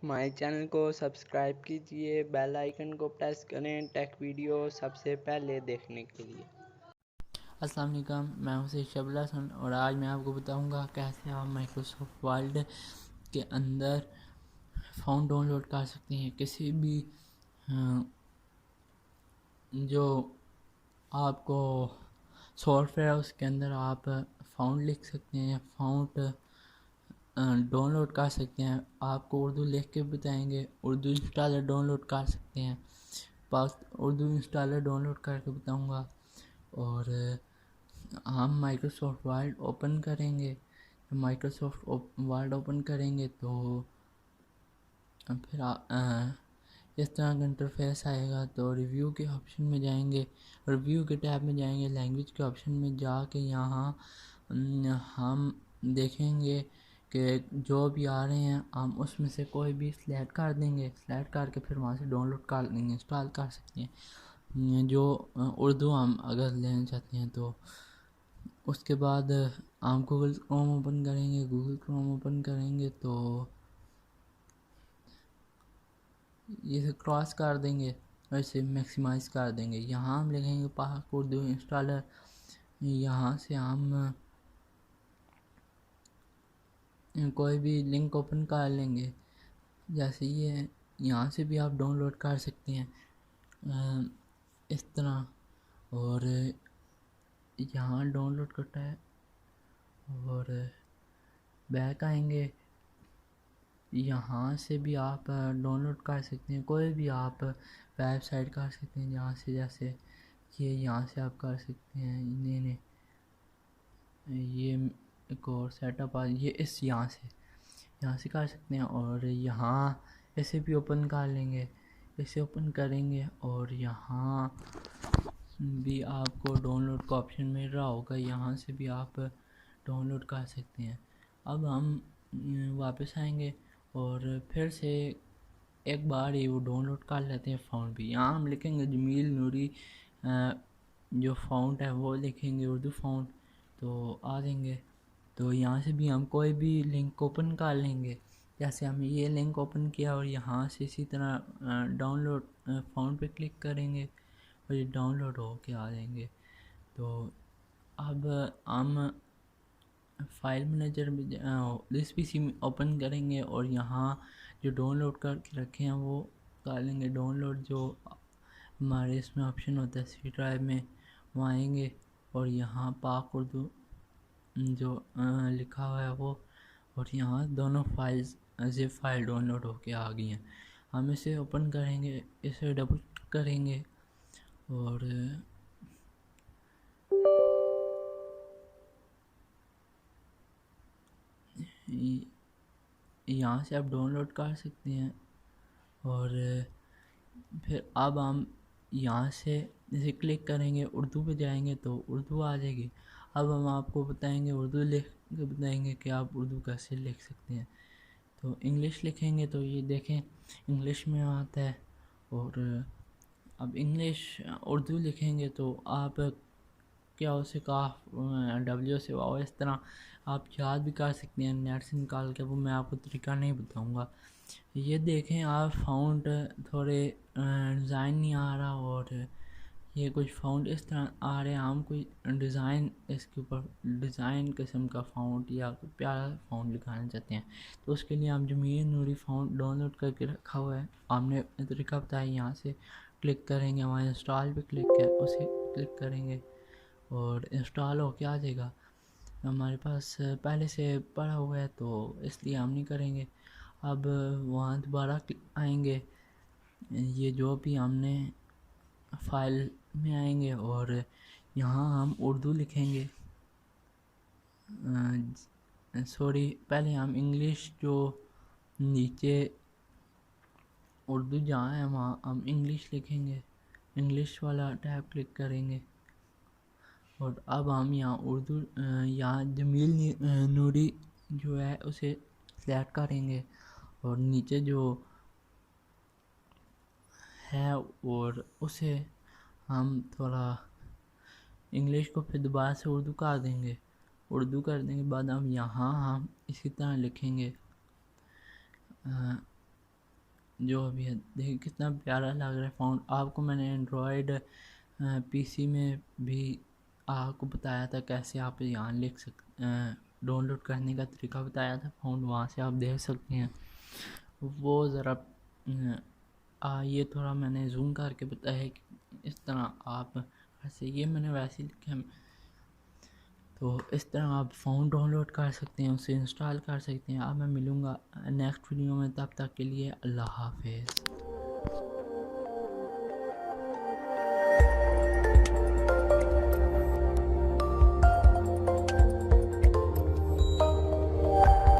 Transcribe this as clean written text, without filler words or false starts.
हमारे चैनल को सब्सक्राइब कीजिए, बेल आइकन को प्रेस करें टेक वीडियो सबसे पहले देखने के लिए। अस्सलाम वालेकुम, मैं हूं शेखशबील हसन और आज मैं आपको बताऊंगा कैसे आप माइक्रोसॉफ्ट वर्ड के अंदर फ़ॉन्ट डाउनलोड कर सकते हैं। किसी भी जो आपको सॉफ्टवेयर है उसके अंदर आप फ़ॉन्ट लिख सकते हैं, फ़ॉन्ट डाउनलोड कर सकते हैं। आपको उर्दू लिख के बताएंगे, उर्दू इंस्टॉलर डाउनलोड कर सकते हैं। उर्दू इंस्टॉलर डाउनलोड करके बताऊंगा। और हम माइक्रोसॉफ्ट वर्ड ओपन करेंगे। माइक्रोसॉफ्ट वर्ड ओपन करेंगे तो फिर इस तरह का इंटरफेस आएगा। तो रिव्यू के ऑप्शन में जाएंगे, रिव्यू के टैब में जाएंगे, लैंग्वेज के ऑप्शन में जाके यहाँ हम देखेंगे कि जो भी आ रहे हैं हम उसमें से कोई भी सिलेक्ट कर देंगे। सिलेक्ट करके फिर वहाँ से डाउनलोड कर लेंगे, इंस्टॉल कर सकते हैं। जो उर्दू हम अगर लेना चाहते हैं तो उसके बाद हम गूगल क्रोम ओपन करेंगे। गूगल क्रोम ओपन करेंगे तो इसे क्रॉस कर देंगे और इसे मैक्सिमाइज़ कर देंगे। यहाँ हम लिखेंगे पाक उर्दू इंस्टॉलर। यहाँ से हम कोई भी लिंक ओपन कर लेंगे, जैसे ये यहाँ से भी आप डाउनलोड कर सकते हैं इस तरह। और यहाँ डाउनलोड करता है और बैक आएंगे। यहाँ से भी आप डाउनलोड कर सकते हैं, कोई भी आप वेबसाइट कर सकते हैं जहाँ से, जैसे ये यहाँ से आप कर सकते हैं। नहीं ये एक और सेटअप आ, ये इस यहाँ से कर सकते हैं। और यहाँ इसे भी ओपन कर लेंगे, इसे ओपन करेंगे और यहाँ भी आपको डाउनलोड का ऑप्शन मिल रहा होगा, यहाँ से भी आप डाउनलोड कर सकते हैं। अब हम वापस आएंगे और फिर से एक बार ही वो डाउनलोड कर लेते हैं फ़ॉन्ट भी। यहाँ हम लिखेंगे जमील नूरी, जो फ़ॉन्ट है वो लिखेंगे उर्दू फ़ॉन्ट, तो आ देंगे। तो यहाँ से भी हम कोई भी लिंक ओपन कर लेंगे, जैसे हमने ये लिंक ओपन किया और यहाँ से इसी तरह डाउनलोड फ़ॉन्ट पे क्लिक करेंगे और ये डाउनलोड हो के आ जाएंगे। तो अब हम फाइल मैनेजर में दिस पीसी में ओपन करेंगे और यहाँ जो डाउनलोड करके रखे हैं वो कर लेंगे डाउनलोड। जो हमारे इसमें ऑप्शन होता है सी ड्राइव में, वहाँ आएंगे और यहाँ पाक उर्दू जो लिखा हुआ है वो, और यहाँ दोनों फाइल्स ज़िप फाइल डाउनलोड होके आ गई हैं। हम इसे ओपन करेंगे, इसे डबल करेंगे और यहाँ से आप डाउनलोड कर सकते हैं। और फिर अब हम यहाँ से जैसे क्लिक करेंगे, उर्दू पे जाएंगे तो उर्दू आ जाएगी। अब हम आपको बताएंगे, उर्दू लिख के बताएंगे कि आप उर्दू कैसे लिख सकते हैं। तो इंग्लिश लिखेंगे तो ये देखें इंग्लिश में आता है। और अब इंग्लिश उर्दू लिखेंगे तो आप क्या उसे काफ डब्ल्यू से वाओ इस तरह आप याद भी कर सकते हैं नेट से निकाल के, वो मैं आपको तरीका नहीं बताऊंगा। ये देखें आप फ़ॉन्ट थोड़े डिज़ाइन नहीं आ रहा और ये कुछ फ़ॉन्ट इस तरह आ रहे हैं। हम कोई डिज़ाइन इसके ऊपर डिज़ाइन किस्म का फ़ॉन्ट या प्यारा फ़ॉन्ट दिखाना चाहते हैं, तो उसके लिए हम जमील नूरी फ़ॉन्ट डाउनलोड करके रखा हुआ है, हमने तरीका बताया। यहाँ से क्लिक करेंगे, वहाँ इंस्टॉल पे क्लिक है उसे क्लिक करेंगे और इंस्टॉल हो के आ जाएगा। हमारे पास पहले से पड़ा हुआ है तो इसलिए हम नहीं करेंगे। अब वहाँ दोबारा आएंगे, ये जो भी हमने फाइल में आएंगे और यहाँ हम उर्दू लिखेंगे। सॉरी, पहले हम इंग्लिश जो नीचे उर्दू जहाँ है वहाँ हम इंग्लिश लिखेंगे, इंग्लिश वाला टैब क्लिक करेंगे। और अब हम यहाँ उर्दू यहाँ जमील नूरी जो है उसे सेलेक्ट करेंगे और नीचे जो है और उसे हम थोड़ा इंग्लिश को फिर दोबारा से उर्दू कर देंगे। उर्दू करने के बाद हम यहाँ हम इसी तरह लिखेंगे जो भी है, देखिए कितना प्यारा लग रहा है फ़ॉन्ट। आपको मैंने एंड्रॉयड पीसी में भी आपको बताया था कैसे आप यहाँ लिख डाउनलोड करने का तरीका बताया था फ़ॉन्ट, वहाँ से आप देख सकते हैं। वो ज़रा ये थोड़ा मैंने जूम करके बताया है कि इस तरह आप ऐसे, ये मैंने वैसे ही लिखा है। तो इस तरह आप फ़ोन डाउनलोड कर सकते हैं, उसे इंस्टॉल कर सकते हैं। अब मैं मिलूँगा नेक्स्ट वीडियो में, तब तक के लिए अल्लाह हाफिज़।